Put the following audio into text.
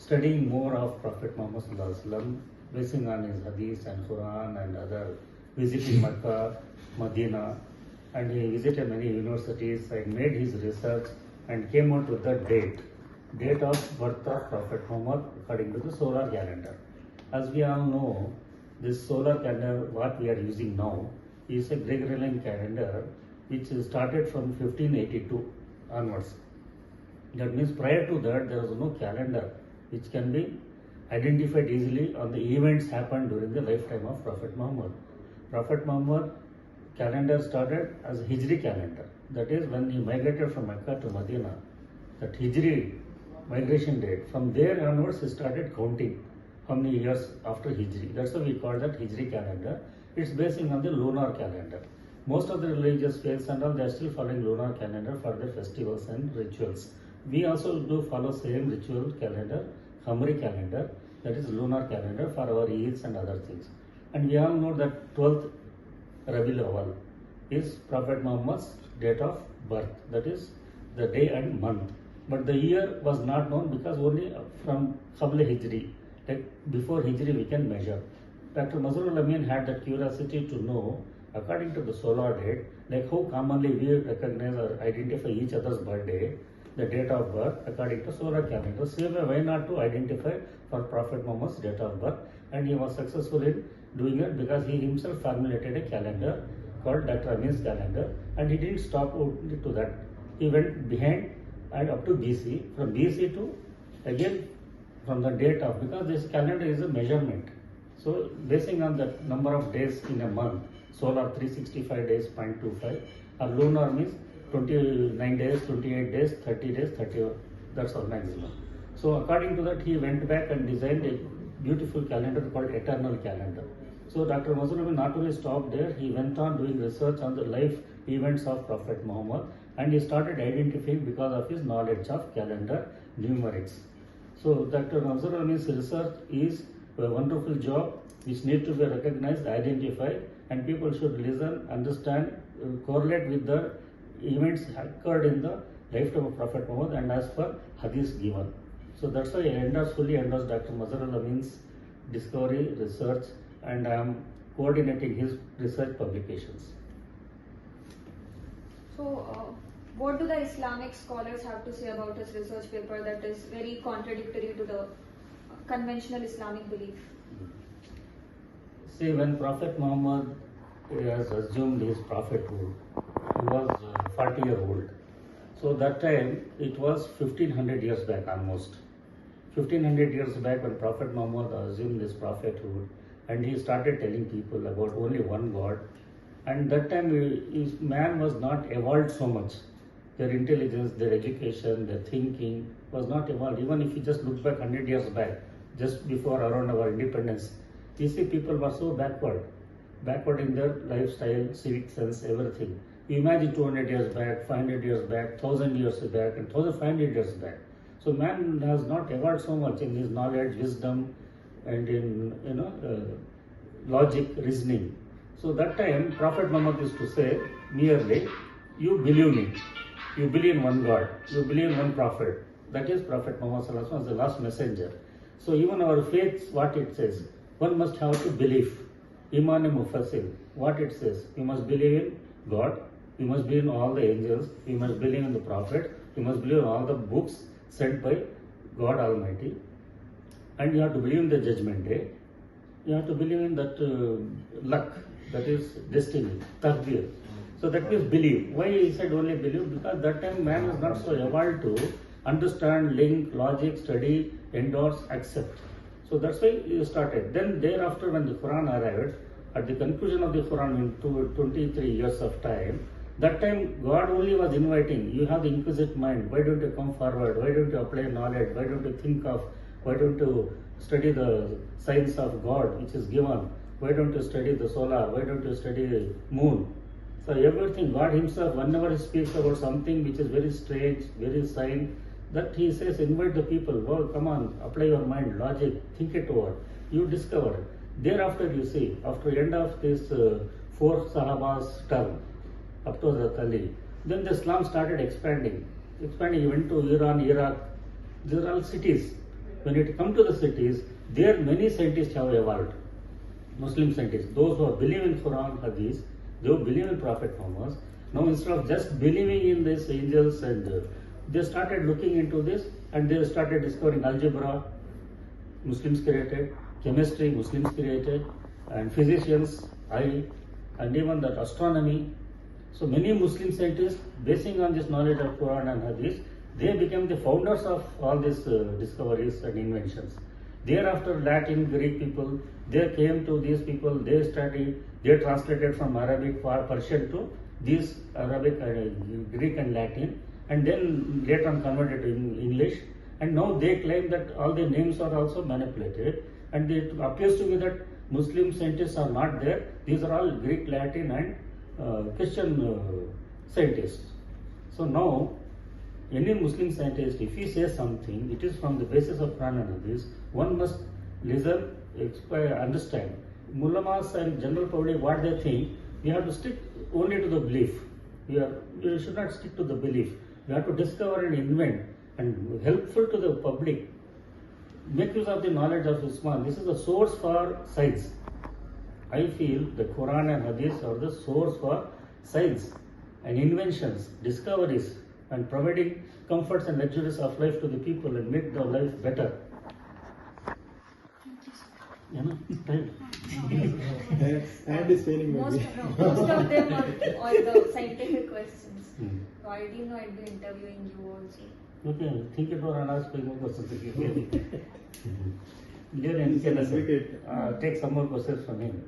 studying more of Prophet Muhammad Sallallahu Alaihi Wasallam, basing on his hadith and Quran and other, visiting Mecca, Medina, and he visited many universities and made his research and came out with the date of birth of Prophet Muhammad according to the solar calendar. As we all know, this solar calendar, what we are using now, is a Gregorian calendar which started from 1582 onwards. That means prior to that, there was no calendar which can be identified easily on the events happened during the lifetime of Prophet Muhammad. Prophet Muhammad calendar started as a Hijri calendar. That is when he migrated from Mecca to Medina. That Hijri migration date. From there onwards, he started counting how many years after Hijri. That's why we call that Hijri calendar. It's basing on the lunar calendar. Most of the religious faiths and all, they are still following lunar calendar for their festivals and rituals. We also do follow same ritual calendar, Qamari calendar, that is lunar calendar for our Eids and other things. And we all know that 12th Rabiul Awwal is Prophet Muhammad's date of birth, that is the day and month. But the year was not known because only from Qabla Hijri, like before Hijri we can measure. Dr. Mazharul Amin had that curiosity to know, according to the solar date, like how commonly we recognize or identify each other's birthday, the date of birth according to solar calendar. Same way, why not to identify for Prophet Muhammad's date of birth? And he was successful in doing it because he himself formulated a calendar called Dr. Amin's calendar, and he didn't stop to that. He went behind and up to BC, from BC to again from the date of, because this calendar is a measurement. So basing on the number of days in a month, solar 365 days, 0.25, or lunar means 29 days, 28 days, 30 days, 30, that's our maximum. So according to that, he went back and designed a beautiful calendar called Eternal Calendar. So Dr. Mazharul not only stopped there, he went on doing research on the life events of Prophet Muhammad, and he started identifying because of his knowledge of calendar numerics. So Dr. Mazharul's research is a wonderful job which needs to be recognized, identified, and people should listen, understand, correlate with the events occurred in the lifetime of Prophet Muhammad and as per hadith given. So that's why I fully endorse Dr. Mazharul Amin's discovery, research, and I am coordinating his research publications. So, what do the Islamic scholars have to say about his research paper that is very contradictory to the conventional Islamic belief? See, when Prophet Muhammad has assumed his prophethood, he was 40 years old. So that time, it was 1500 years back almost. 1500 years back when Prophet Muhammad assumed this prophethood, and he started telling people about only one God. And that time, man was not evolved so much. Their intelligence, their education, their thinking was not evolved. Even if you just look back 100 years back, just before around our independence, you see people were so backward in their lifestyle, civic sense, everything. You imagine 200 years back, 500 years back, 1000 years back, and 1500 years back. So man has not evolved so much in his knowledge, wisdom, and in logic, reasoning. So that time, Prophet Muhammad used to say merely, you believe me, you believe in one God, you believe in one prophet. That is Prophet Muhammad Sallallahu Alaihi Wasallam, the last messenger. So even our faith, what it says, one must have to believe. Iman Mufassil, what it says, you must believe in God, you must believe in all the angels, you must believe in the prophet, you must believe in all the books sent by God Almighty, and you have to believe in the judgment day, you have to believe in that luck, that is destiny, taqdeer. So that means believe. Why he said only believe? Because that time man was not so evolved to understand, link, logic, study, endorse, accept. So that's why he started. Then thereafter when the Quran arrived, at the conclusion of the Quran in 23 years of time, that time God only was inviting, you have the inquisitive mind, why don't you come forward, why don't you apply knowledge, why don't you think of, why don't you study the science of God which is given, why don't you study the solar, why don't you study the moon. So everything, God himself, whenever he speaks about something which is very strange, very sign, that he says, invite the people, oh, come on, apply your mind, logic, think it over, you discover. Thereafter you see, after the end of this 4 Sahabas term, up to the Ali, then the Islam started expanding. He went to Iran, Iraq, these are all cities. when it comes to the cities, there many scientists have evolved. Muslim scientists, those who believe in Quran, Hadith, they who believe in Prophet Muhammad. Now instead of just believing in these angels they started looking into this and they started discovering algebra, Muslims created, chemistry, Muslims created, and physicians, and even that astronomy. So many Muslim scientists, basing on this knowledge of Quran and Hadith, they became the founders of all these discoveries and inventions. Thereafter, Latin, Greek people, they came to these people, they studied, they translated from Arabic, Persian to these Arabic, Greek and Latin, and then later on converted to English. And now they claim that all the names are also manipulated, and it appears to me that Muslim scientists are not there. These are all Greek, Latin, and Christian scientists. So now, any Muslim scientist, if he says something, it is from the basis of Quran and Hadith, one must listen, understand. Mullamas and general public, what they think, we have to stick only to the belief. We should not stick to the belief. We have to discover and invent and helpful to the public. Make use of the knowledge of Islam. This is the source for science. I feel the Quran and Hadith are the source for science and inventions, discoveries, and providing comforts and luxuries of life to the people and make their life better. You know, right? Hand is failing Most maybe. of them are all the scientific questions. So I didn't know I'd be interviewing you also. Okay, think it over and ask 5 more questions if you feel. Take some more questions from him.